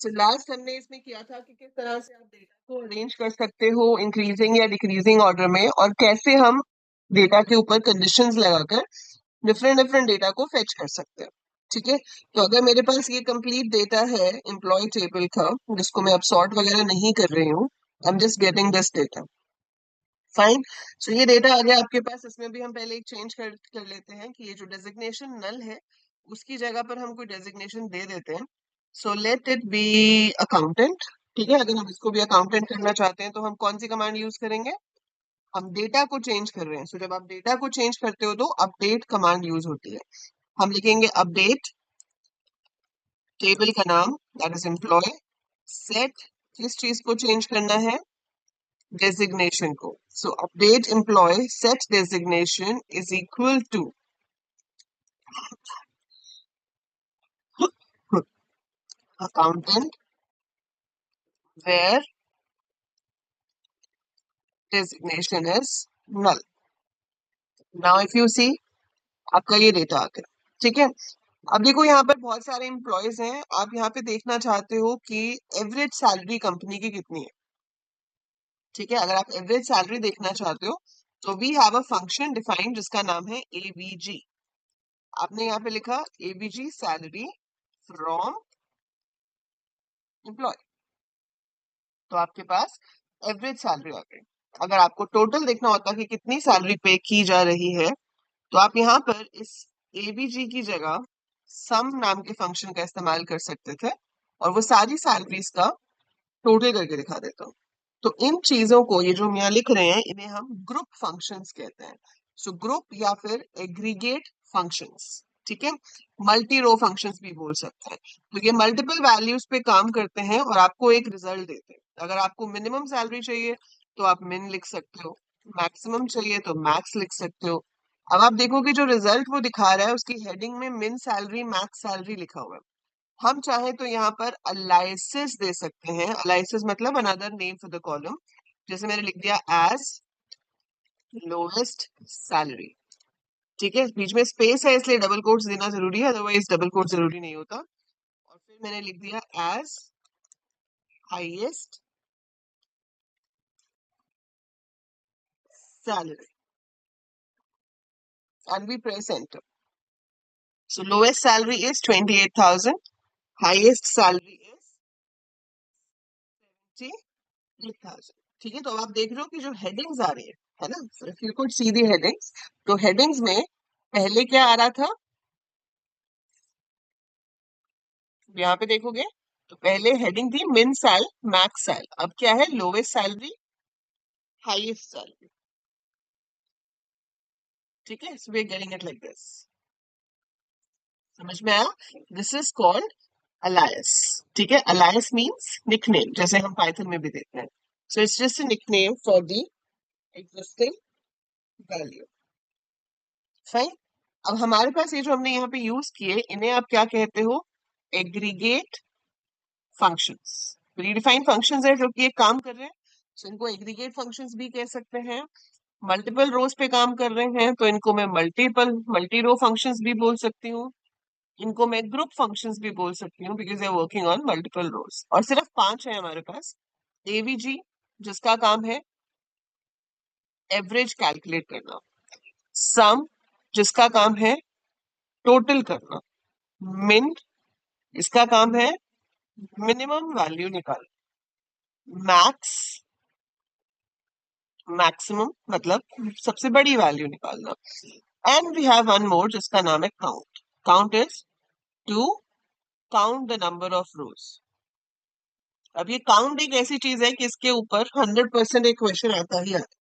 तो लास्ट हमने इसमें किया था कि किस तरह से आप डेटा को अरेंज कर सकते हो इंक्रीजिंग या डिक्रीजिंग ऑर्डर में, और कैसे हम डेटा के ऊपर कंडीशंस लगाकर डिफरेंट डिफरेंट डेटा को फेच कर सकते हैं। ठीक है, तो अगर मेरे पास ये कंप्लीट डेटा है एम्प्लॉय टेबल का, जिसको मैं अब सॉर्ट वगैरह नहीं कर रही हूँ, I am just getting this data, fine. So ये डेटा आ गया आपके पास। इसमें भी हम पहले एक चेंज कर लेते हैं कि ये जो डेजिग्नेशन नल है उसकी जगह पर हम कोई डेजिग्नेशन दे देते हैं। So let it be accountant. ठीक है, अगर हम इसको भी अकाउंटेंट करना चाहते हैं तो हम कौन सी कमांड यूज करेंगे? हम डेटा को चेंज कर रहे हैं, सो जब आप डेटा को चेंज करते हो तो अपडेट कमांड यूज होती है। हम लिखेंगे अपडेट टेबल का नाम, दैट इज एम्प्लॉय, सेट किस चीज को चेंज करना है? डेजिग्नेशन को। So update employ set designation is equal to accountant where designation is null. Now if you see, आपका ये डेटा आ गया। ठीक है, अब देखो यहाँ पर बहुत सारे एम्प्लॉयज हैं, आप यहाँ पे देखना चाहते हो कि एवरेज सैलरी कंपनी की कितनी है। ठीक है, अगर आप एवरेज सैलरी देखना चाहते हो तो we have a function defined जिसका नाम है एवीजी। आपने यहाँ पे लिखा एवीजी सैलरी फ्रॉम एम्प्लॉय, तो आपके पास एवरेज सैलरी आ गई। अगर आपको टोटल देखना होता कि कितनी सैलरी पे की जा रही है तो आप यहाँ पर इस एवीजी की जगह सम नाम के फंक्शन का इस्तेमाल कर सकते थे और वो सारी सैलरीज का टोटल करके दिखा देता हूँ। तो इन चीजों को, ये जो हम यहाँ लिख रहे हैं, इन्हें हम ग्रुप फंक्शंस कहते हैं। सो ग्रुप या फिर एग्रीगेट फंक्शंस। ठीक है, मल्टी रो फंक्शंस भी बोल सकते हैं। तो ये मल्टीपल वैल्यूज पे काम करते हैं और आपको एक रिजल्ट देते हैं। अगर आपको मिनिमम सैलरी चाहिए तो आप मिन लिख सकते हो, मैक्सिमम चाहिए तो मैक्स लिख सकते हो। अब आप देखो कि जो रिजल्ट वो दिखा रहा है उसकी हेडिंग में मिन सैलरी मैक्स सैलरी लिखा हुआ है। हम चाहे तो यहाँ पर अलाइसिस दे सकते हैं। अलाइसिस मतलब another name for the column. जैसे मैंने लिख दिया एज लोएस्ट सैलरी। ठीक है, बीच में स्पेस है इसलिए डबल कोट्स देना जरूरी है, अदरवाइज डबल कोट जरूरी नहीं होता। और फिर मैंने लिख दिया as highest salary and we press enter. So lowest salary is 28,000, highest salary is 78,000। ठीक है, तो अब आप देख रहे हो कि जो हेडिंग्स आ रही है ना, if you could see the headings, तो हेडिंग्स में पहले क्या आ रहा था, यहाँ पे देखोगे तो पहले हेडिंग थी मिन सैल मैक्स सैल, अब क्या है? Lowest salary highest salary. ठीक है, so we are getting it like this. समझ में आया? This is called alias. ठीक है, अलायस मींस निकनेम, जैसे हम पाइथन में भी देखते हैं। So it's just a nickname for the existing value. Fine. अब हमारे पास ये जो हमने यहाँ पे यूज किए, इन्हें आप क्या कहते हो? Aggregate functions. प्रीडिफाइंड फंक्शंस है जो कि एक काम कर रहे हैं, so इनको एग्रीगेट फंक्शंस भी कह सकते हैं। मल्टीपल रोज पे काम कर रहे हैं तो इनको मैं मल्टी रो फंक्शंस भी बोल सकती हूँ। इनको मैं ग्रुप फंक्शंस भी बोल सकती हूँ because they are working on multiple rows. और सिर्फ 5 है हमारे पास। एवीजी जिसका काम है एवरेज कैलकुलेट करना, सम जिसका काम है टोटल करना, मिन इसका काम है मिनिमम वैल्यू निकालना, मैक्स मैक्सिमम मतलब सबसे बड़ी वैल्यू निकालना, and we have one more जिसका नाम है count. Count is to count the number of rows. अब ये काउंट एक ऐसी चीज है कि इसके ऊपर 100% एक क्वेश्चन आता ही आता है,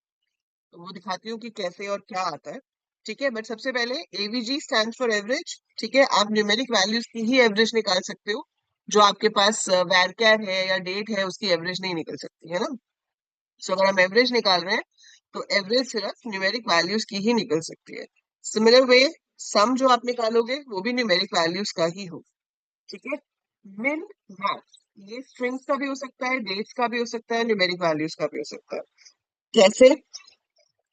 तो वो दिखाती हूँ कि कैसे और क्या आता है। ठीक है, बट सबसे पहले एवीजी स्टैंड्स फॉर एवरेज। ठीक है, आप न्यूमेरिक वैल्यूज की ही एवरेज निकाल सकते हो, जो आपके पास वैरकैर है या डेट है उसकी एवरेज नहीं निकल सकती है ना। सो अगर हम एवरेज निकाल रहे हैं तो एवरेज सिर्फ न्यूमेरिक वैल्यूज की ही निकल सकती है। सिमिलर वे सम जो आप निकालोगे वो भी न्यूमेरिक वैल्यूज का ही हो। ठीक है, मिन मैक्स ये स्ट्रिंग्स का भी हो सकता है, डेट्स का भी हो सकता है, न्यूमेरिक वैल्यूज का भी हो सकता है। जैसे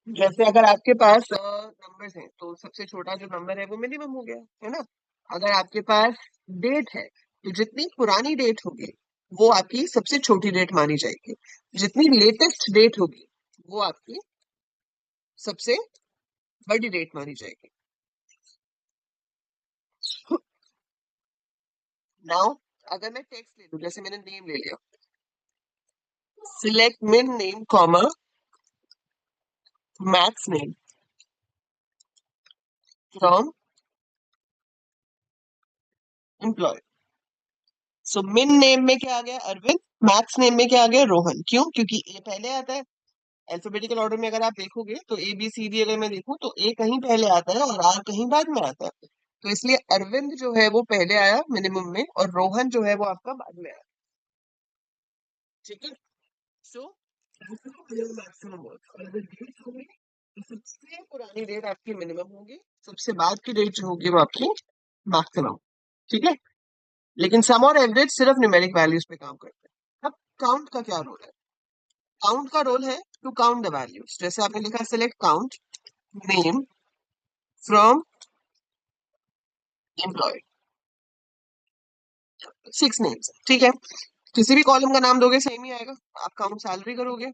जैसे अगर आपके पास नंबर्स हैं तो सबसे छोटा जो नंबर है वो मिनिमम हो गया, है ना। अगर आपके पास डेट है तो जितनी पुरानी डेट होगी वो आपकी सबसे छोटी डेट मानी जाएगी। जितनी लेटेस्ट डेट होगी वो आपकी सबसे बड़ी डेट मानी जाएगी। नाउ अगर मैं टेक्स्ट ले लूं, जैसे मैंने नेम ले लिया, select min name comma max name from employee. So min name में क्या आ गया? अरविंद। मैक्स नेम में क्या आ गया? रोहन। क्यों? क्योंकि ए पहले आता है। अल्फाबेटिकल ऑर्डर में अगर आप देखोगे तो ए बी सी डी, अगर मैं देखूं तो ए कहीं पहले आता है और आर कहीं बाद में आता है। तो इसलिए अरविंद जो है वो पहले आया मिनिमम में, और रोहन जो है वो आपका बाद में आया। ठीक है। सो मैक्सिमम सबसे पुरानी डेट आपकी मिनिमम होगी, सबसे बाद की डेट जो होगी वो आपकी मैक्सिमम। ठीक है। लेकिन सम और एवरेज सिर्फ न्यूमेरिक वैल्यूज पे काम करते हैं। अब काउंट का क्या रोल है? काउंट का रोल है टू काउंट द वैल्यूज। जैसे आपने लिखा select count name from employ, 6 names. ठीक है। किसी भी कॉलम का नाम दोगे सेम ही आएगा। आप काउंट सैलरी करोगे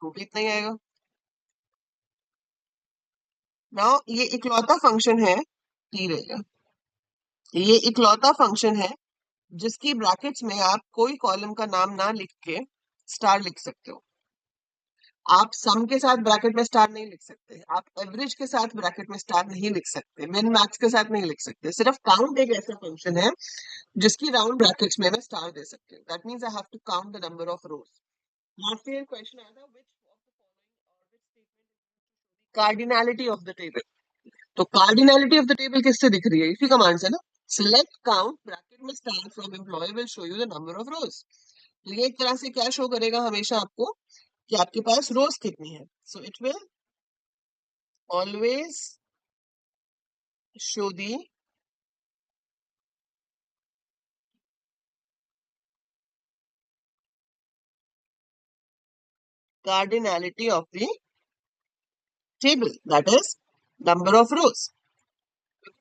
तो भी इतना ही आएगा। नाउ ये इकलौता फंक्शन है, टी रहेगा। ये इकलौता फंक्शन है जिसकी ब्रैकेट्स में आप कोई कॉलम का नाम ना लिख के स्टार लिख सकते हो। आप सम के साथ ब्रैकेट में स्टार नहीं लिख सकते, आप एवरेज के साथ ब्रैकेट में स्टार नहीं लिख सकते, मिन मैक्स के साथ नहीं लिख सकते। सिर्फ काउंट एक ऐसा फंक्शन है जिसकी राउंड ब्रैकेट्स में मैं स्टार दे सकती हूँ। That means I have to count the number of rows. Last year question आया था, which of the following cardinality of the table. तो कार्डिनैलिटी ऑफ द टेबल किससे दिख रही है? इसी कमांड से ना। सिलेक्ट काउंट ब्रैकेट में star from employ will show you the number of rows. तो ये एक तरह से क्या शो करेगा हमेशा आपको, कि आपके पास रोज कितनी है। So it will always show the cardinality of the table, that is number of rows।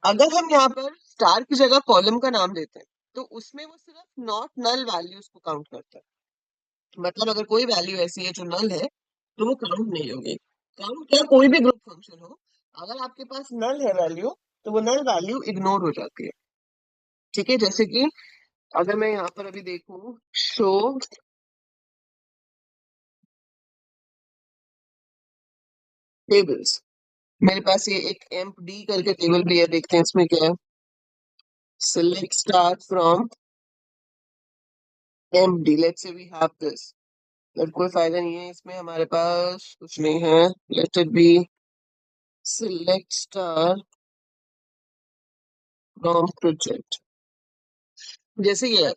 अगर हम यहाँ पर स्टार की जगह कॉलम का नाम देते हैं तो उसमें वो सिर्फ नॉट नल वैल्यूज को काउंट करता है। मतलब अगर कोई वैल्यू ऐसी है जो नल है तो वो काउंट नहीं होगी। काउंट क्या, कोई भी ग्रुप फंक्शन हो, अगर आपके पास नल है वैल्यू तो वो नल वैल्यू इग्नोर हो जाती है। ठीक है। जैसे कि अगर मैं यहाँ पर अभी देखूं शो टेबल्स, मेरे पास ये एक एम्प डी करके टेबल भी है। देखते हैं इसमें क्या है। Select star from emp D, let's say we have this. But कोई फायदा नहीं है इसमें, हमारे पास कुछ नहीं है। Let it be select star from project, जैसे ये है।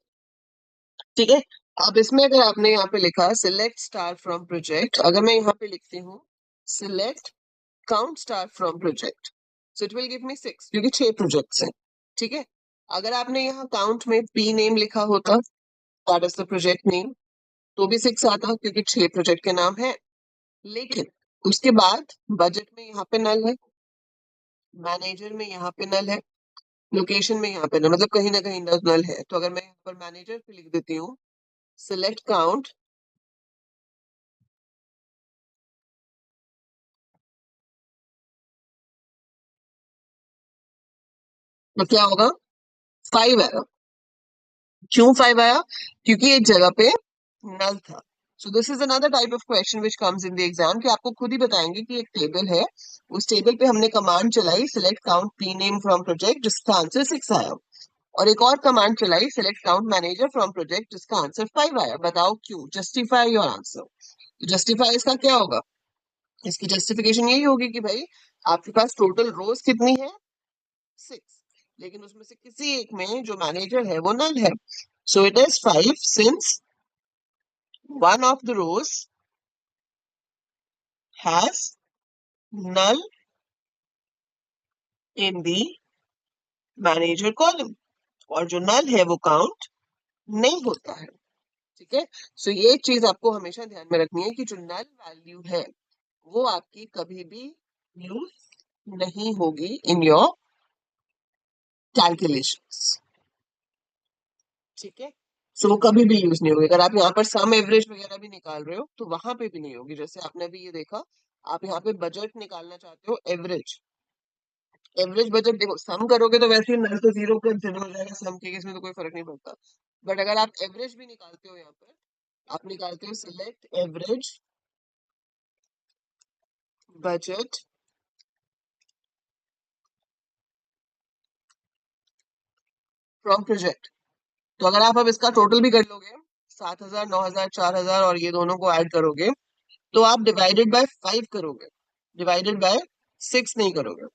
ठीक है। अब इसमें अगर आपने यहाँ पे लिखा सिलेक्ट स्टार फ्रॉम प्रोजेक्ट, अगर मैं यहाँ पे लिखती हूँ select count star from project, so it will give मी 6, क्योंकि 6 प्रोजेक्ट्स हैं। ठीक है। अगर आपने यहाँ काउंट में पी नेम लिखा होता, that is the project name, तो भी 6 आता, क्योंकि 6 प्रोजेक्ट के नाम है। लेकिन उसके बाद बजट में यहाँ पे नल है, मैनेजर में यहाँ पे नल है, लोकेशन में यहाँ पे नल, मतलब कहीं ना कहीं नल है। तो अगर मैं यहाँ पर मैनेजर पे लिख देती हूँ सिलेक्ट काउंट, तो क्या होगा? 5 आएगा। क्यों 5 आया? क्योंकि एक जगह पे नल था। सो this is another type of question which comes in the exam, कि आपको खुद ही बताएंगे कि एक टेबल है, उस टेबल पे हमने कमांड चलाई select count P name from project, जिसका आंसर 6 आया, और एक और कमांड चलाई select count manager from project, जिसका आंसर 5 आया। बताओ क्यों? Justify your answer. जस्टिफाई इसका क्या होगा? इसकी जस्टिफिकेशन यही होगी कि भाई आपके पास टोटल रोज कितनी है? 6, लेकिन उसमें से किसी एक में जो मैनेजर है वो नल है। So it is 5 since one of the rows has null in the manager column, और जो नल है वो काउंट नहीं होता है। ठीक है। सो ये चीज आपको हमेशा ध्यान में रखनी है कि जो नल वैल्यू है वो आपकी कभी भी यूज नहीं होगी इन योर कैलकुलेशंस। ठीक है। सो कभी भी यूज नहीं होगी। अगर आप यहाँ पर सम एवरेज वगैरह भी निकाल रहे हो तो वहां पे भी नहीं होगी। जैसे आपने अभी ये देखा, आप यहाँ पे बजट निकालना चाहते हो एवरेज, एवरेज बजट देखो सम करोगे तो वैसे ही नल तो जीरो कंसिडर हो जाएगा, सम के केस में तो कोई फर्क नहीं पड़ता। बट अगर आप एवरेज भी निकालते हो यहाँ पर, आप निकालते हो select average budget from project. तो अगर आप अब इसका टोटल भी कर लोगे, 7,000, 9,000, 4,000 और ये दोनों को ऐड करोगे, तो आप डिवाइडेड बाय 5 करोगे, डिवाइडेड बाय 6 नहीं करोगे,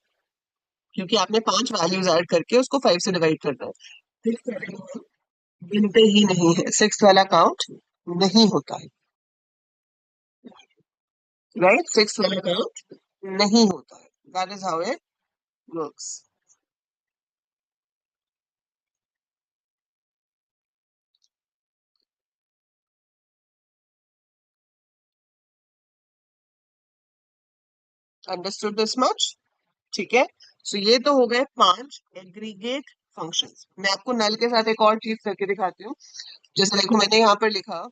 क्योंकि आपने 5 वैल्यूज ऐड करके उसको 5 से डिवाइड करना है। 6 वैल्यू गिनते ही नहीं है, 6 वाला काउंट नहीं होता है, राइट? 6 वाला काउंट नहीं होता है। That is how it works. Understood this much? ठीक है। सो ये तो हो गए 5 एग्रीगेट फंक्शंस। मैं आपको नल के साथ एक और चीज करके दिखाती हूँ। जैसे देखो मैंने यहाँ पर लिखा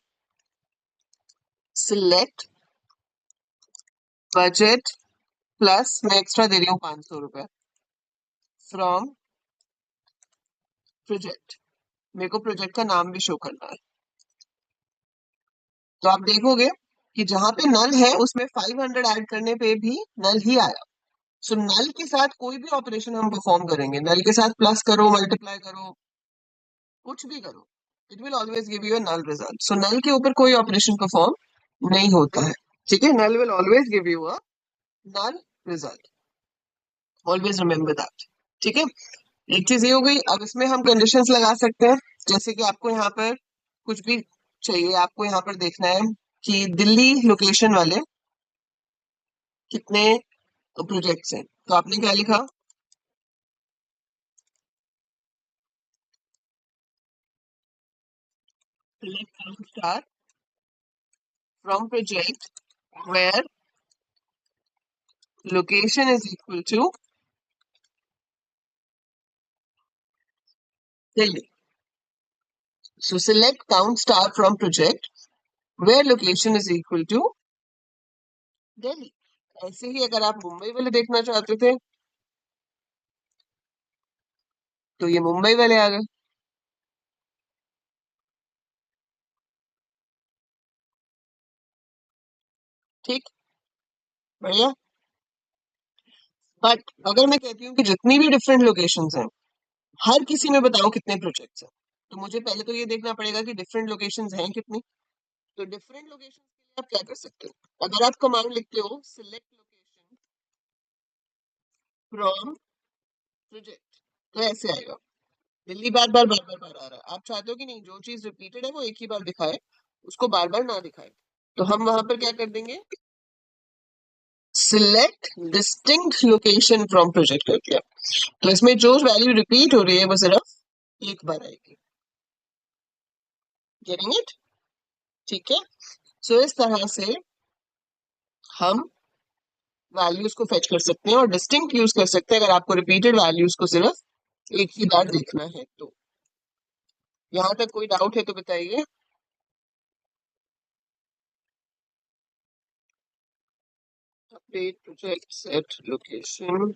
सिलेक्ट बजट प्लस, मैं एक्स्ट्रा दे रही हूँ 500 रुपए फ्रॉम प्रोजेक्ट। मेरे को प्रोजेक्ट का नाम भी शो करना है। तो आप देखोगे कि जहां पे नल है उसमें 500 ऐड करने पे भी नल ही आया। सो नल के साथ कोई भी ऑपरेशन हम परफॉर्म करेंगे, नल के साथ प्लस करो, मल्टीप्लाई करो, कुछ भी करो, it will always give you a null result. So null के ऊपर कोई ऑपरेशन परफॉर्म नहीं होता है। ठीक है, null will always give you a null result, always remember that. ठीक है, एक चीज ये हो गई। अब इसमें हम कंडीशंस लगा सकते हैं, जैसे कि आपको यहाँ पर कुछ भी चाहिए, आपको यहाँ पर देखना है कि दिल्ली लोकेशन वाले कितने प्रोजेक्ट्स हैं। तो आपने क्या लिखा, select star from project where location is equal to Delhi. So select count star from project where location is equal to Delhi. ऐसे ही अगर आप मुंबई वाले देखना चाहते थे तो ये मुंबई वाले आ गए। ठीक, बढ़िया। बट अगर मैं कहती हूँ कि जितनी भी डिफरेंट लोकेशंस हैं, हर किसी में बताओ कितने प्रोजेक्ट्स हैं, तो मुझे पहले तो ये देखना पड़ेगा कि डिफरेंट लोकेशंस हैं कितनी। तो डिफरेंट लोकेशंस के लिए आप क्या कर सकते हो, अगर आप कमांड लिखते हो सिलेक्ट लोकेशन फ्रॉम प्रोजेक्ट, तो ऐसे आएगा। दिल्ली बार बार बार बार बार आ रहा है, आप चाहते हो कि नहीं जो चीज रिपीटेड है वो एक ही बार दिखाए, उसको बार बार ना दिखाए। तो हम वहां पर क्या कर देंगे, select distinct location from project कर दिया। तो इसमें जो वैल्यू रिपीट हो रही है वो सिर्फ एक बार आएगी। Getting it? ठीक है। सो इस तरह से हम वैल्यूज को फेच कर सकते हैं और डिस्टिंक्ट यूज कर सकते हैं अगर आपको रिपीटेड वैल्यूज को सिर्फ एक ही बार देखना है तो। यहां तक कोई डाउट है तो बताइए। Update project set location.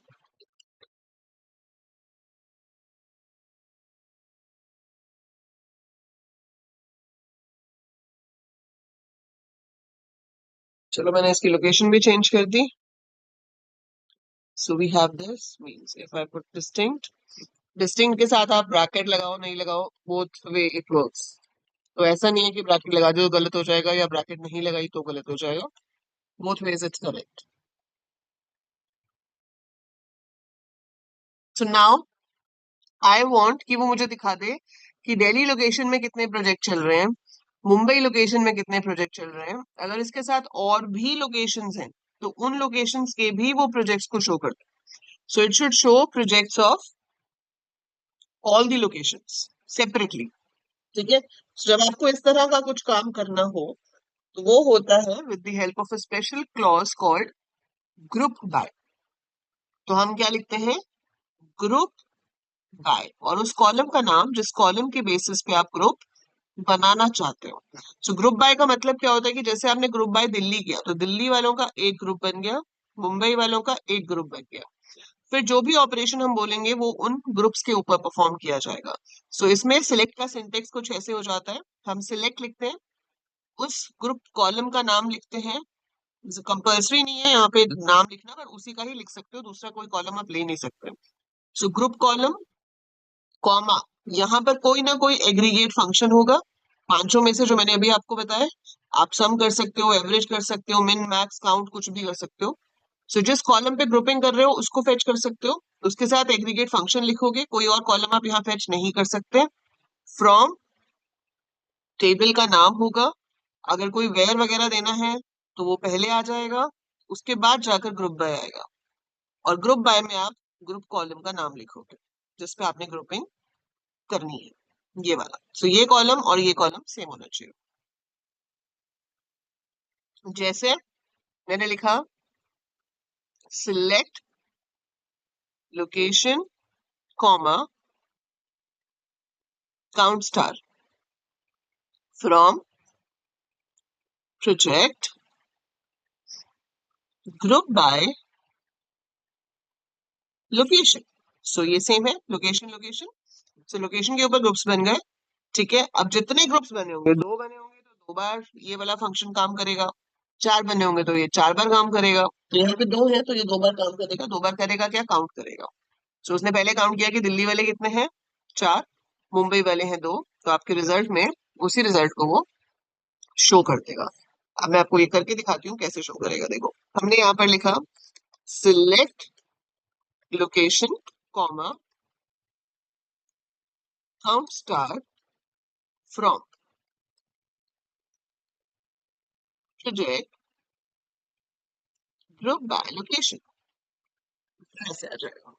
चलो मैंने इसकी लोकेशन भी चेंज कर दी। So we have this means if I put distinct, distinct के साथ आप ब्रैकेट लगाओ नहीं लगाओ, बोथ वे इट वर्क्स। तो ऐसा नहीं है कि ब्रैकेट लगा दो तो गलत हो जाएगा या ब्रैकेट नहीं लगाई तो गलत हो जाएगा, both ways it's correct. So now I want कि वो मुझे दिखा दे कि दिल्ली लोकेशन में कितने प्रोजेक्ट चल रहे हैं, मुंबई लोकेशन में कितने प्रोजेक्ट चल रहे हैं। अगर इसके साथ और भी लोकेशंस हैं तो उन लोकेशंस के भी वो प्रोजेक्ट्स को शो करता है। So it should show projects of all the locations separately. ठीक है, so, जब आपको इस तरह का कुछ काम करना हो तो वो होता है with the help of a special clause called group by. तो हम क्या लिखते हैं, ग्रुप बाय, और उस कॉलम का नाम जिस कॉलम के बेसिस पे आप ग्रुप बनाना चाहते हो। सो ग्रुप बाय का मतलब क्या होता है कि जैसे आपने ग्रुप बाय दिल्ली किया तो दिल्ली वालों का एक ग्रुप बन गया, मुंबई वालों का एक ग्रुप बन गया। फिर जो भी ऑपरेशन हम बोलेंगे वो उन ग्रुप्स के ऊपर परफॉर्म किया जाएगा। सो इसमें सिलेक्ट का सिंटेक्स कुछ ऐसे हो जाता है, हम सिलेक्ट लिखते हैं, उस ग्रुप कॉलम का नाम लिखते हैं, कंपल्सरी नहीं है यहाँ पे नाम लिखना, पर उसी का ही लिख सकते हो, दूसरा कोई कॉलम आप ले नहीं सकते। सो ग्रुप कॉलम कॉमा, यहाँ पर कोई ना कोई एग्रीगेट फंक्शन होगा, पांचों में से जो मैंने अभी आपको बताया। आप सम कर सकते हो, एवरेज कर सकते हो, मिन मैक्स काउंट कुछ भी कर सकते हो। सो जिस कॉलम पे ग्रुपिंग कर रहे हो उसको फेच कर सकते हो, उसके साथ एग्रीगेट फंक्शन लिखोगे, कोई और कॉलम आप यहाँ फेच नहीं कर सकते। फ्रॉम टेबल का नाम होगा, अगर कोई वेयर वगैरह देना है तो वो पहले आ जाएगा, उसके बाद जाकर ग्रुप बाय आएगा, और ग्रुप बाय में आप ग्रुप कॉलम का नाम लिखोगे जिसपे आपने ग्रुपिंग करनी है, ये वाला। सो ये कॉलम और ये कॉलम सेम होना चाहिए। जैसे मैंने लिखा select location comma count star from project group by location. So ये सेम है, लोकेशन लोकेशन। सो लोकेशन के ऊपर ग्रुप्स बन गए, ठीक है। अब जितने ग्रुप्स बने होंगे, दो बने होंगे तो दो बार ये वाला फंक्शन काम करेगा, चार बने होंगे तो ये चार बार काम करेगा, तो यहाँ पे दो है तो ये दो बार काम करेगा। दो बार करेगा क्या, काउंट करेगा। तो उसने पहले काउंट किया कि दिल्ली वाले कितने हैं, चार, मुंबई वाले हैं दो, तो आपके रिजल्ट में उसी रिजल्ट को वो शो कर देगा। अब मैं आपको ये करके दिखाती हूँ कैसे शो करेगा। देखो, हमने यहाँ पर लिखा select location comma count star from project group by location, ऐसे आ जाएगा,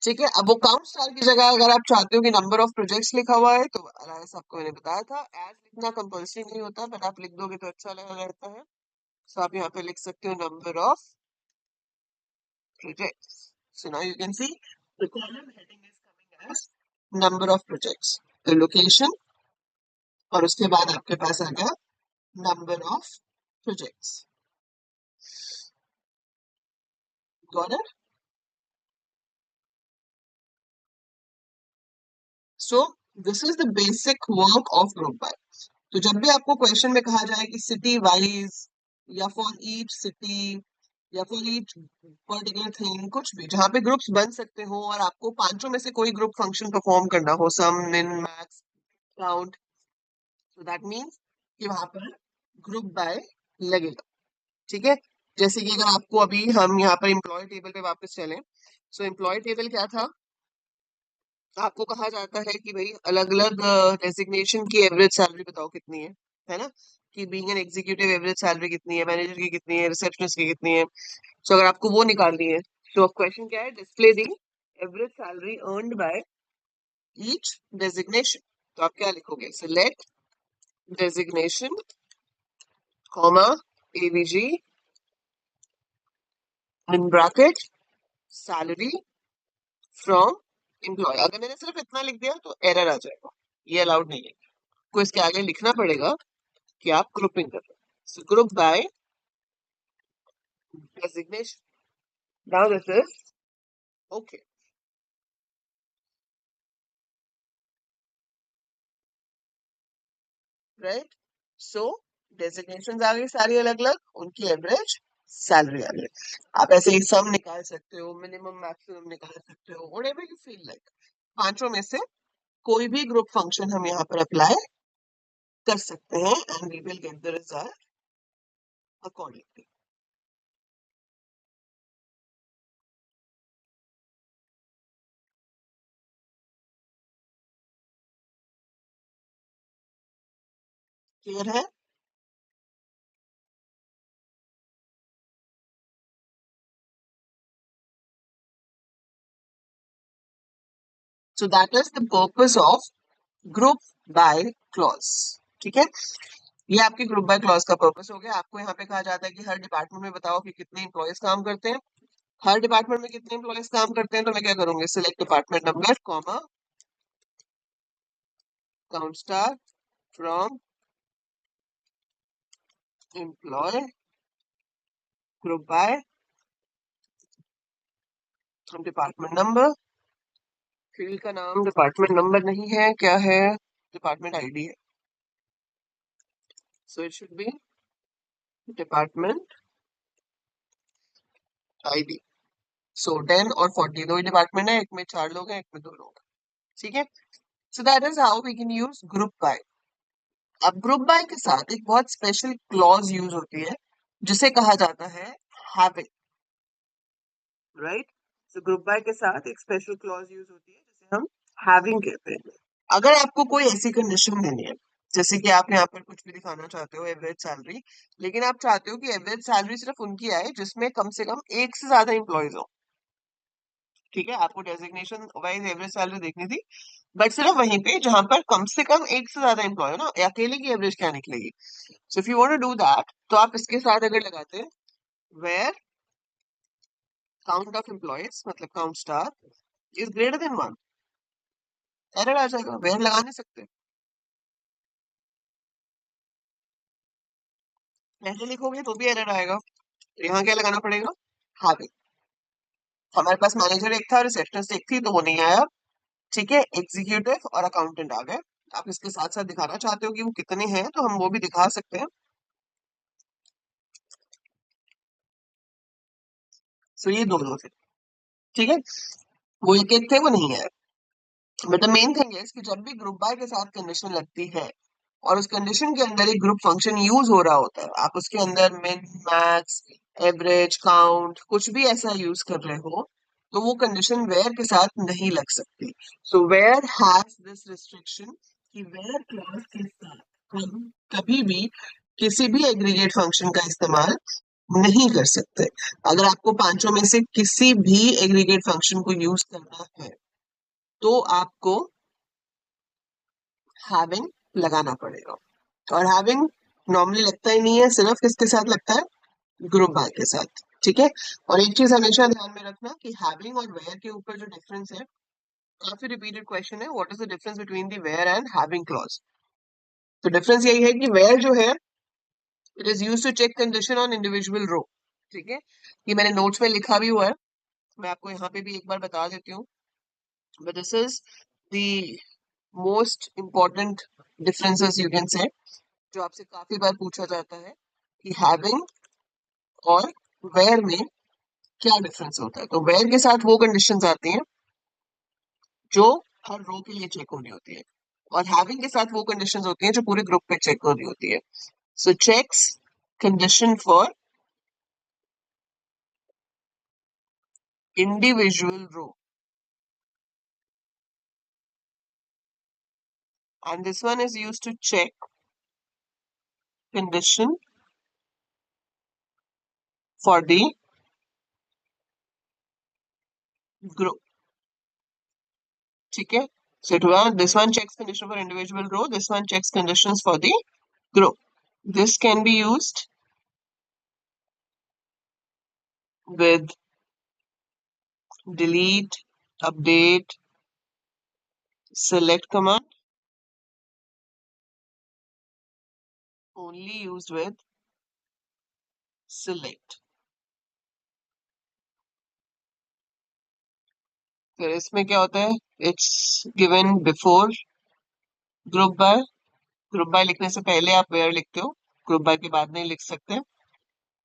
ठीक है। अब वो काउंट स्टार की जगह अगर आप चाहते हो कि नंबर ऑफ प्रोजेक्ट्स लिखा हुआ है तो अलायस आपको मैंने बताया था एज लिखना कंपल्सरी नहीं होता, बट आप लिख दोगे तो अच्छा लगा रहता है। सो आप यहाँ पे लिख सकते हो number of projects. So now you can see the column heading is coming as number of projects, तो लोकेशन, और उसके बाद आपके पास आ गया number of projects. Got it? So this is the basic work of group by. तो जब भी आपको क्वेश्चन में कहा जाए कि सिटी वाइज, या फॉर ईच सिटी, या फॉर ईच पर्टिकुलर थिंग, कुछ भी जहां पे ग्रुप्स बन सकते हो और आपको पांचों में से कोई ग्रुप फंक्शन परफॉर्म करना हो, सम मिन मैक्स काउंट, तो दैट मीन्स कि वहां पर ग्रुप बाय लगेगा, ठीक है। जैसे कि अगर आपको अभी हम यहाँ पर एम्प्लॉय टेबल पे वापस चलें, सो एम्प्लॉय टेबल क्या था, आपको कहा जाता है कि भाई अलग अलग डेजिग्नेशन की एवरेज सैलरी बताओ कितनी है ना, कि being an executive average salary कितनी है, मैनेजर की कितनी है, रिसेप्शनिस्ट की कितनी है। सो अगर आपको वो निकालनी है तो क्वेश्चन क्या है, display the average salary earned by each designation. तो आप क्या लिखोगे, select designation comma AVG in bracket salary from employ. अगर मैंने सिर्फ इतना लिख दिया तो एरर आ जाएगा, ये अलाउड नहीं है, आपको इसके आगे लिखना पड़ेगा कि आप ग्रुपिंग कर रहे हो। So group by designation. Now this is okay, right? So designations आ गई सारी अलग अलग, उनकी एवरेज सैलरी आ गई। आप ऐसे ही सम निकाल सकते हो, मिनिमम मैक्सिमम निकाल सकते हो, व्हाटएवर यू फील लाइक। पांचों में से कोई भी ग्रुप फंक्शन हम यहाँ पर अप्लाई कर सकते हैं and we will get the result accordingly. Clear है? So that is the purpose of group by clause, ठीक है। ये आपके ग्रुप बाय क्लॉज का पर्पस हो गया। आपको यहाँ पे कहा जाता है कि हर डिपार्टमेंट में बताओ कि कितने इंप्लॉयज काम करते हैं। हर डिपार्टमेंट में कितने इंप्लॉयज काम करते हैं, तो मैं क्या करूंगी, select department number comma count star from employ group by department number. Field का नाम डिपार्टमेंट नंबर नहीं है, क्या है? डिपार्टमेंट आईडी है। So it should be department ID. So 10 और 40 दो ही डिपार्टमेंट है, एक में 4 लोग हैं, एक में 2 लोग हैं। ठीक है, so that is how we can use group by. अब ग्रुप बाय के साथ एक बहुत स्पेशल क्लॉज यूज होती है जिसे कहा जाता है having, right? So group by के साथ एक स्पेशल क्लॉज यूज होती है जिसे हम हैविंग कहते हैं। अगर आपको कोई ऐसी कंडीशन देनी है, जैसे कि आप यहाँ पर कुछ भी दिखाना चाहते हो एवरेज सैलरी, लेकिन आप चाहते हो कि एवरेज सैलरी सिर्फ उनकी आए जिसमें कम से कम एक से ज्यादा एम्प्लॉयज हो। ठीक है, आपको डेजिग्नेशन वाइज एवरेज सैलरी देखनी थी, बट सिर्फ वहीं पे जहां पर कम से कम एक से ज्यादा एम्प्लॉय हो ना, अकेले की एवरेज क्या निकलेगी? So if you want to do that, तो आप इसके साथ अगर लगाते हैं वेयर काउंट ऑफ एम्प्लॉयज मतलब count star is greater than 1, error आ जाएगा, वेयर लगा नहीं सकते। ऐसे लिखोगे तो भी एरर आएगा, तो यहाँ क्या लगाना पड़ेगा? हैविंग। हमारे पास मैनेजर एक था, रिसेप्शनिस्ट एक थी, तो वो नहीं आया। ठीक है, एग्जीक्यूटिव और अकाउंटेंट आ गए। आप इसके साथ साथ दिखाना चाहते हो कि वो कितने हैं, तो हम वो भी दिखा सकते हैं। सो ये दोनों थे। ठीक है, वो एक एक थे, वो नहीं है। But the main thing is कि जब भी ग्रुप बाय के साथ कंडीशन लगती है और उस कंडीशन के अंदर एक ग्रुप फंक्शन यूज हो रहा होता है, आप उसके अंदर मिन मैक्स एवरेज काउंट कुछ भी ऐसा यूज कर रहे हो, तो वो कंडीशन वेयर के साथ नहीं लग सकती। So where has this restriction कि वेयर क्लॉज के साथ हम कभी भी किसी भी एग्रीगेट फंक्शन का इस्तेमाल नहीं कर सकते। अगर आपको पांचों में से किसी भी एग्रीगेट फंक्शन को यूज करना है, तो आपको हैविंग लगाना पड़ेगा। और हैविंग नॉर्मली लगता ही नहीं है, सिर्फ किसके साथ लगता है? ग्रुप बाय के साथ। ठीक है, और एक चीज हमेशा ध्यान में रखना कि हैविंग और वेयर के ऊपर जो डिफरेंस है, काफी रिपीटेड क्वेश्चन है, what is the difference between the where and having clause? तो डिफरेंस यही है कि वेयर जो है it is used to check condition on individual row. ठीक है, ये मैंने नोट्स में लिखा भी हुआ है, मैं आपको यहाँ पे भी एक बार बता देती हूँ। But this is the most important differences you can say, जो आपसे काफी बार पूछा जाता है कि हैविंग और वेयर में क्या डिफरेंस होता है। तो वेयर के साथ वो कंडीशंस आती हैं जो हर रो के लिए चेक होनी होती है, और हैविंग के साथ वो कंडीशंस होती हैं जो पूरे ग्रुप पे चेक होनी होती है। So checks condition for individual row, and this one is used to check condition for the group. ठीक है, so it was, this one checks condition for individual row, this one checks conditions for the group. This can be used with delete, update, select command, only used with select. फिर इसमें क्या होता है? It's given before group by, group by लिखने से पहले आप where लिखते हो, ग्रुप बाय के बाद नहीं लिख सकते।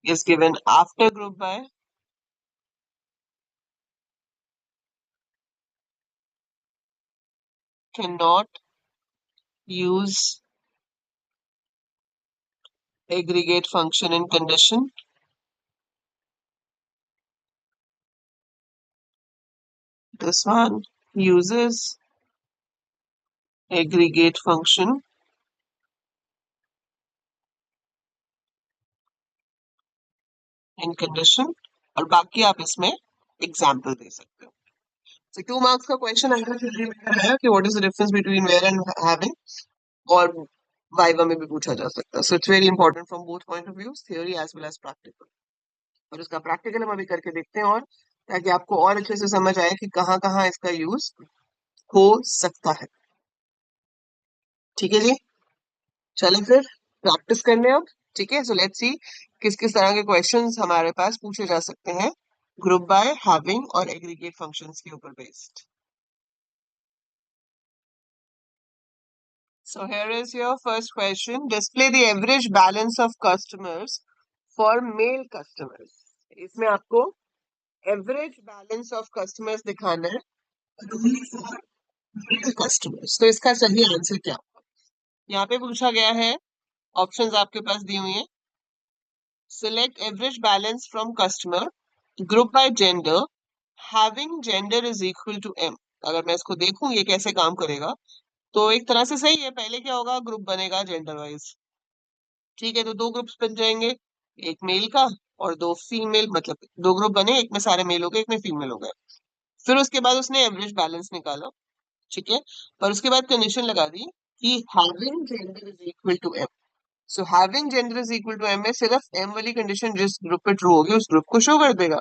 Is given after group by, can not use aggregate function in condition, this one uses aggregate function in condition, और बाकी आप इसमें एग्जाम्पल दे सकते हो। So 2 मार्क्स का क्वेश्चन अगर थ्योरी में है कि what is the difference between where and having, और वाइवा में भी पूछा जा सकता है। So it's very important from both point of views, theory as well as practical. और इसका प्रैक्टिकल हम अभी करके देखते हैं, और ताकि आपको और अच्छे से समझ आए कि कहाँ कहाँ इसका यूज हो सकता है। ठीक है जी, चलें फिर प्रैक्टिस करने अब। ठीक है, सो लेट्स सी किस किस तरह के क्वेश्चंस हमारे पास पूछे जा सकते हैं ग्रुप बाय, हैविंग और एग्रीगेट फंक्शंस के ऊपर based. So here is your first question. Display the average balance of customers for male customers. इसमें आपको एवरेज बैलेंस ऑफ कस्टमर्स दिखाना है कस्टमर्स। तो इसका सही आंसर क्या होगा? यहाँ पे पूछा गया है, ऑप्शंस आपके पास दी हुई हैं। Select average balance from customer, group by gender, having gender is equal to M. अगर मैं इसको देखूं ये कैसे काम करेगा, तो एक तरह से सही है। पहले क्या होगा, ग्रुप बनेगा जेंडर वाइज। ठीक है, तो दो ग्रुप्स बन जाएंगे, एक मेल का और दो फीमेल, मतलब दो ग्रुप बने, एक में सारे मेल हो गए, एक में फीमेल हो गए। फिर उसके बाद उसने एवरेज बैलेंस निकाला। ठीक है, पर उसके बाद कंडीशन लगा दी कि having gender is equal to M. So having gender is equal to M में सिर्फ एम वाली कंडीशन जिस ग्रुप पे ट्रू होगी उस ग्रुप को शो कर देगा।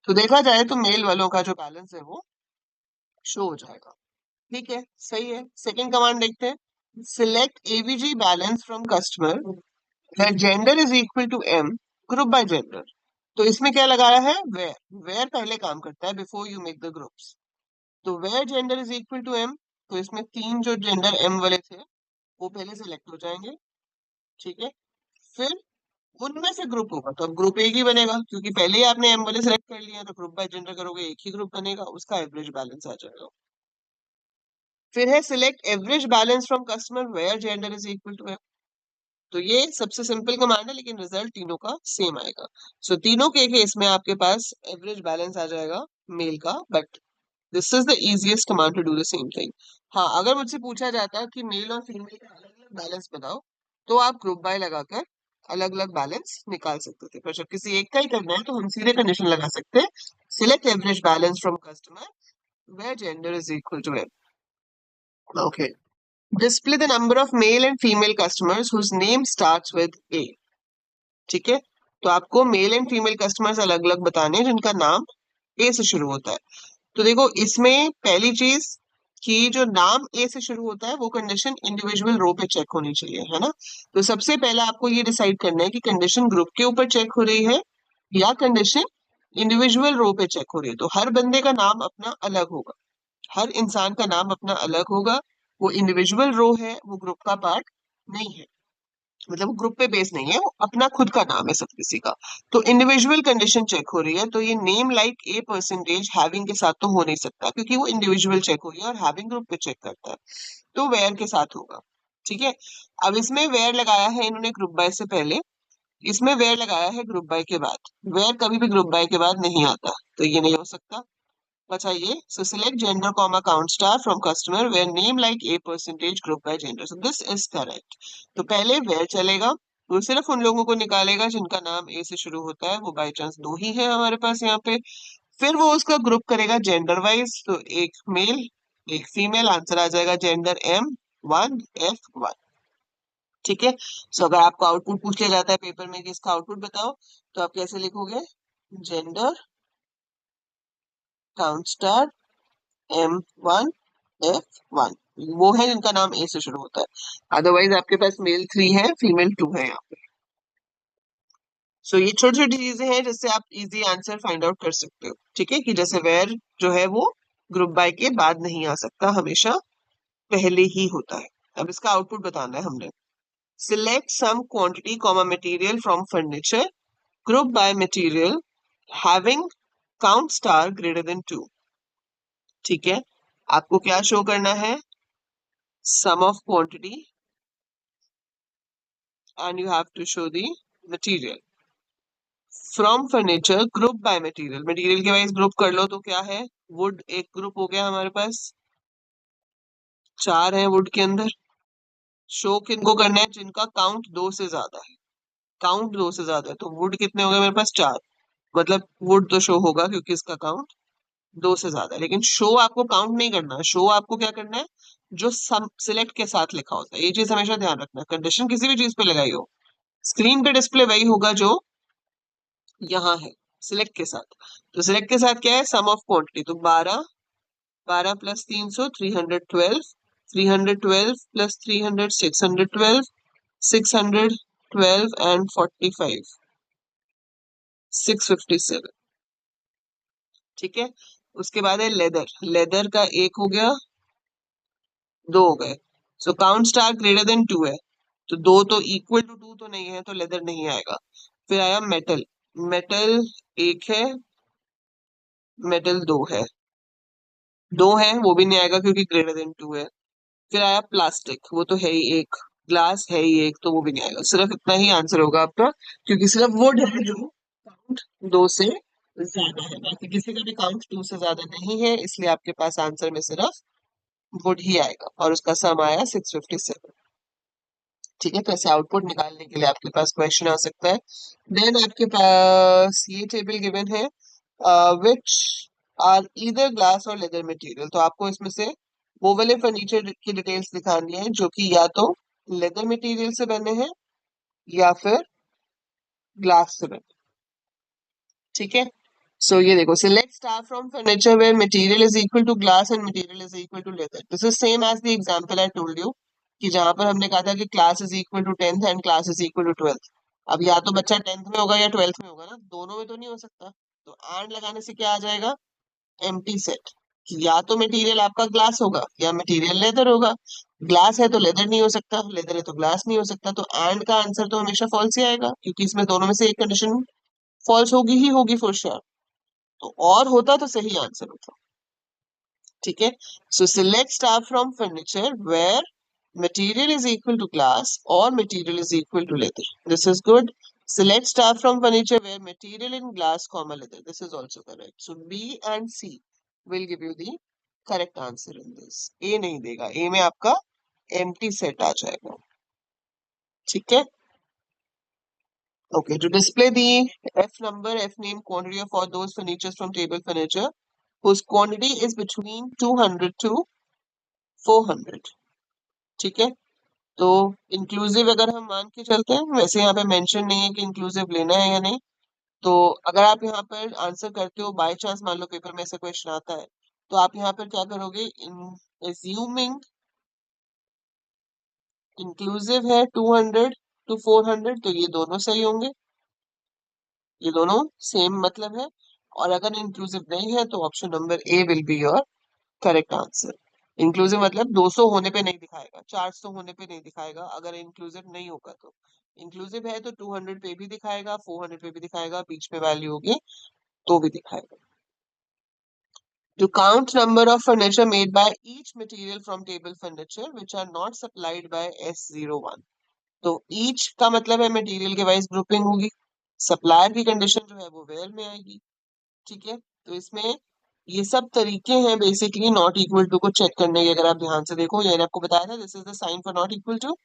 तो देखा जाए तो मेल वालों का जो बैलेंस है वो शो हो जाएगा। ठीक है, सही है। सेकंड कमांड देखते हैं। Select AVG balance from customer where gender is equal to m, group by gender। तो इसमें क्या लगाया है, where पहले काम करता है before you make the groups। तो where gender is equal to m, तो इसमें तीन जो जेंडर m वाले थे वो पहले सिलेक्ट हो जाएंगे। ठीक है, फिर उनमें से ग्रुप होगा, तो अब ग्रुप एक ही बनेगा क्योंकि पहले ही आपने m वाले सिलेक्ट कर लिया। तो ग्रुप बाय जेंडर करोगे, एक ही ग्रुप बनेगा, उसका एवरेज बैलेंस आ जाएगा। फिर है select average balance from customer where gender is equal to m। तो ये सबसे सिंपल कमांड है, लेकिन रिजल्ट तीनों का सेम आएगा। सो तीनों के केस में आपके पास एवरेज बैलेंस आ जाएगा मेल का, but this is the easiest command to do the same thing. हाँ, अगर मुझसे पूछा जाता कि मेल और फीमेल का अलग अलग बैलेंस बताओ, तो आप ग्रुप बाय लगाकर अलग अलग बैलेंस निकाल सकते थे। पर जब किसी एक का ही करना है तो हम सीधे कंडीशन लगा सकते हैं, select average balance from customer where gender is equal to M. Okay, display the number of male and female customers whose name starts with A। ठीक है, तो आपको मेल एंड फीमेल कस्टमर्स अलग अलग बताने हैं जिनका नाम ए से शुरू होता है। तो देखो, इसमें पहली चीज कि जो नाम ए से शुरू होता है वो कंडीशन इंडिविजुअल रो पे चेक होनी चाहिए, है ना। तो सबसे पहले आपको ये डिसाइड करना है कि कंडीशन ग्रुप के ऊपर चेक हो रही है या कंडीशन इंडिविजुअल रो पे चेक हो रही है। तो हर बंदे का नाम अपना अलग होगा, हर इंसान का नाम अपना अलग होगा। वो इंडिविजुअल रो है, वो ग्रुप का पार्ट नहीं है, मतलब वो ग्रुप पे बेस नहीं है, वो अपना खुद का नाम है सब किसी का। तो इंडिविजुअल कंडीशन चेक हो रही है, तो ये name like A percentage having के साथ तो हो नहीं सकता क्योंकि वो इंडिविजुअल चेक हो रही है और हैविंग ग्रुप पे चेक करता है। तो वेयर के साथ होगा। ठीक है, अब इसमें वेयर लगाया है इन्होंने ग्रुप बाय से पहले, इसमें वेयर लगाया है ग्रुप बाय के बाद। वेयर कभी भी ग्रुप बाय के बाद नहीं आता, तो ये नहीं हो सकता। बताइए, so select gender comma count star from customer where name like A percentage group by gender. So this is correct. तो पहले वेयर चलेगा, वो सिर्फ उन लोगों को निकालेगा जिनका नाम ए से शुरू होता है, वो बाय चांस दो ही है हमारे पास यहाँ पे। फिर वो उसका ग्रुप करेगा जेंडर वाइज, तो एक मेल एक फीमेल, आंसर आ जाएगा जेंडर M1F1। ठीक है, सो अगर आपको आउटपुट पूछ लिया जाता है पेपर में कि इसका आउटपुट बताओ, तो आप कैसे लिखोगे, जेंडर काउंट स्टार M1F1, वो है जिनका नाम ए से शुरू होता है। अदरवाइज आपके पास मेल 3 है, फीमेल 2 है यहाँ पे। सो ये छोटी छोटी चीजें हैं जिससे आप इजी आंसर फाइंड आउट कर सकते हो। ठीक है, कि जैसे वेयर जो है वो ग्रुप बाय के बाद नहीं आ सकता, हमेशा पहले ही होता है। अब इसका आउटपुट बताना है हमने। Select sum quantity comma material from furniture, group by material having count star greater than 2। ठीक है, आपको क्या शो करना है, sum of quantity and you have to show the material from furniture group by material। Material के wise group कर लो, तो क्या है, वुड एक ग्रुप हो गया हमारे पास, 4 है वुड के अंदर। शो किनको करना है, जिनका काउंट 2 से ज्यादा है। काउंट 2 से ज्यादा है, तो वुड कितने हो गए मेरे पास, 4। मतलब वुड तो शो होगा क्योंकि इसका काउंट 2 से ज्यादा है, लेकिन शो आपको काउंट नहीं करना है। शो आपको क्या करना है, जो सम सिलेक्ट के साथ लिखा होता है। ये चीज हमेशा ध्यान रखना, कंडीशन किसी भी चीज पे लगाई हो, स्क्रीन पे डिस्प्ले वही होगा जो यहाँ है सिलेक्ट के साथ। तो सिलेक्ट के साथ क्या है, सम ऑफ क्वांटिटी, तो 12 12 प्लस 300 312 312 plus 300, 612, 612 and 45, 657। ठीक है, उसके बाद है लेदर। लेदर का एक हो गया, दो हो गए। So count star greater than two है, तो दो तो इक्वल टू टू तो नहीं है, तो लेदर नहीं आएगा। फिर आया मेटल। मेटल एक है, मेटल दो है, दो है वो भी नहीं आएगा क्योंकि ग्रेटर देन टू है। फिर आया प्लास्टिक, वो तो है ही एक। ग्लास है ही एक, तो वो भी नहीं आएगा। सिर्फ इतना ही आंसर होगा आपका, क्योंकि सिर्फ वो है जो काउंट दो से ज्यादा है, बाकी किसी का भी काउंट टू से ज्यादा नहीं है, इसलिए आपके पास आंसर में सिर्फ वुड ही आएगा और उसका सम आया 657। ठीक है, तो ऐसे आउटपुट निकालने के लिए आपके पास क्वेश्चन आ सकता है। देन आपके पास ये टेबल गिवन है, विच आर ईदर ग्लास और लेदर मटेरियल। तो आपको इसमें से वो वाले फर्नीचर की डिटेल्स दिखानी है जो कि या तो लेदर मटेरियल से बने हैं या फिर ग्लास से बने। ठीक है, सो ये देखो, select star from furniture where material is equal to glass and material is equal to leather. This is same as the example I told you, कि जहां पर हमने कहा था कि class is equal to 10th and class is equal to 12th। अब या तो बच्चा 10th में होगा या 12th में होगा ना, दोनों में तो नहीं हो सकता। तो एंड लगाने से क्या आ जाएगा, एम्प्टी सेट। या तो मटेरियल आपका ग्लास होगा या मटेरियल लेदर होगा। ग्लास है तो लेदर नहीं हो सकता, लेदर है तो ग्लास नहीं हो सकता, तो एंड का आंसर तो हमेशा फॉल्स ही आएगा, क्योंकि इसमें दोनों में से एक कंडीशन फॉल्स होगी ही होगी फॉर श्योर। तो और होता तो सही आंसर होता। ठीक है, so select star from furniture where material is equal to glass or material is equal to leather. This is good. Select star from furniture where material in glass comma leather. This is also correct. So B and C will give you the correct answer in this. A नहीं देगा, A में आपका empty set आ जाएगा। ठीक है, okay, to display the F number, F name, quantity of all those furnitures from table furniture whose quantity is between 200 to 400। ठीक है, तो इंक्लूसिव अगर हम मान के चलते हैं, वैसे यहाँ पे मेंशन नहीं है कि इंक्लूसिव लेना है या नहीं। तो अगर आप यहाँ पर आंसर करते हो, बाय चांस मान लो पेपर में ऐसा क्वेश्चन आता है, तो आप यहाँ पर क्या करोगे, एज्यूमिंग इंक्लूसिव है 200 टू 400, तो ये दोनों सही होंगे, ये दोनों सेम मतलब है। और अगर इंक्लूसिव नहीं है तो option number A will be your correct answer. Inclusive मतलब 200 होने पे नहीं दिखाएगा, 400 होने पे नहीं दिखाएगा, अगर इंक्लूसिव नहीं होगा तो। इंक्लूसिव है तो 200 पे भी दिखाएगा, 400 पे भी दिखाएगा, बीच में वैल्यू होगी तो भी दिखाएगा। To count number of furniture made by each material from table furniture which are not supplied by S01। तो each का मतलब है मटेरियल के वाइज ग्रुपिंग होगी, सप्लायर की कंडीशन जो है वो वेयर में आएगी। ठीक है, तो इसमें ये सब तरीके हैं बेसिकली नॉट इक्वल टू को चेक करने के। अगर आप ध्यान से देखो, ये आपको बताया था, this is the sign for not equal to,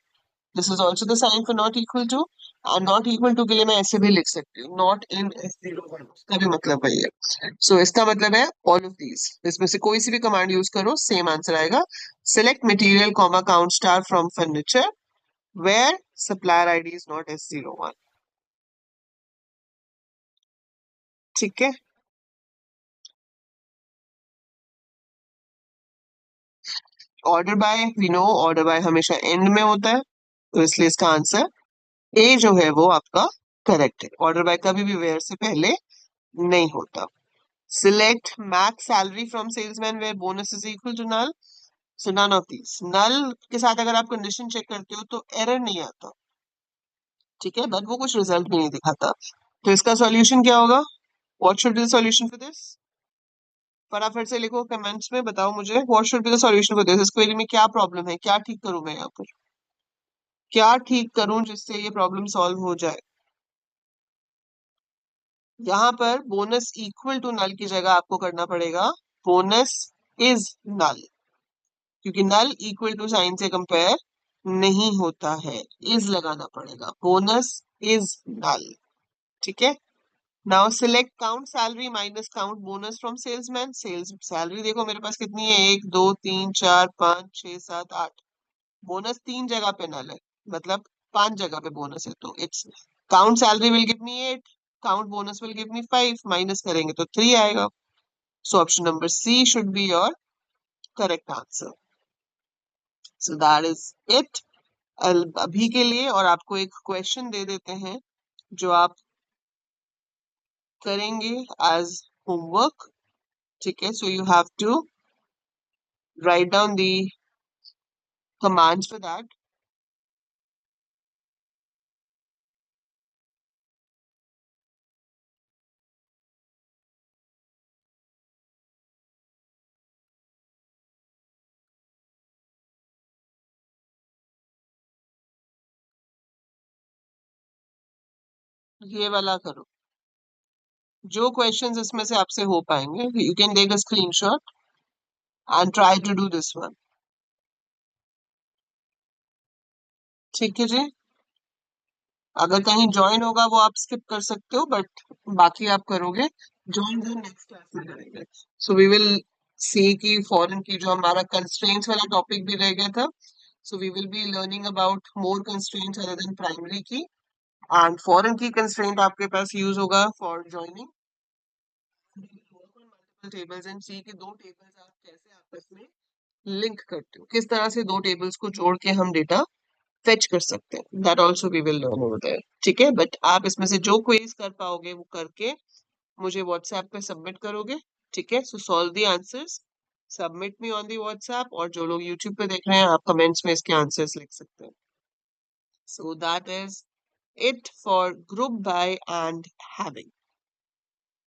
this is also the sign for not equal to. और नॉट इक्वल टू के लिए मैं ऐसे भी लिख सकती हूँ, नॉट इन S01, उसका भी मतलब वही है। सो इसका मतलब है ऑल ऑफ दीज, इसमें से कोई सी भी कमांड यूज करो सेम आंसर आएगा। Select material comma count star from furniture where supplier ID is not S01। ठीक है, order by, we know order by हमेशा एंड में होता है, तो इसलिए इसका आंसर ए जो है वो आपका करेक्ट है। ऑर्डर बाय कभी भी वेयर से पहले नहीं होता। Select max salary from salesman where bonus is equal to null. So none of these. Null के साथ अगर आप कंडीशन चेक करते हो तो एरर नहीं आता। ठीक है, बट वो कुछ रिजल्ट भी नहीं दिखाता। तो इसका सॉल्यूशन क्या होगा, what should be the solution for this. फटाफट से लिखो कमेंट्स में, बताओ मुझे what should be the solution for this. इस क्वेरी में क्या प्रॉब्लम है, क्या ठीक करूं मैं यहाँ पर, क्या ठीक करूं जिससे ये प्रॉब्लम सॉल्व हो जाए। यहाँ पर बोनस इक्वल टू नल की जगह आपको करना पड़ेगा बोनस इज नल, क्योंकि नल इक्वल टू साइन से कंपेयर नहीं होता है, इज लगाना पड़ेगा, बोनस इज नल। ठीक है, now select count salary minus count bonus from salesman. Sales salary देखो मेरे पास कितनी है, 1 2 3 4 5 6 7 8। बोनस 3 जगह पे नल है, मतलब 5 जगह पे बोनस है, तो it's count salary will give me 8, count bonus will give me 5, minus करेंगे तो 3 आएगा। So option number C should be your correct answer. So that is it अभी के लिए। और आपको एक क्वेश्चन दे देते हैं जो आप करेंगे एज होमवर्क। ठीक है, so you have to write down the commands for that. ये वाला करो, जो क्वेश्चंस इसमें से आपसे हो पाएंगे you can take a screenshot and try to do this one. ठीक है जी, अगर कहीं ज्वाइन होगा वो आप स्किप कर सकते हो, बट बाकी आप करोगे। ज्वाइन जो नेक्स्ट क्लास में करेंगे। सो वी विल सी कि फॉरेन की जो हमारा कंस्ट्रेंट्स वाला टॉपिक भी रह गया था, so we will be learning about more constraints other than primary key. And foreign key constraint आपके पास यूज होगा for joining multiple tables and see कि दो टेबल्स आप कैसे आपस में लिंक करते हो, किस तरह से दो टेबल्स को जोड़ के हम डेटा फेच कर सकते हैं। That also we will learn over there. ठीक है, बट आप इसमें से जो क्वेरीज कर पाओगे वो करके मुझे व्हाट्सएप पे सबमिट करोगे। ठीक है, सो solve the answers, submit me on the WhatsApp, और जो लोग यूट्यूब पे देख रहे हैं आप कमेंट्स में इसके आंसर्स लिख सकते हैं। सो that is it for group by and having.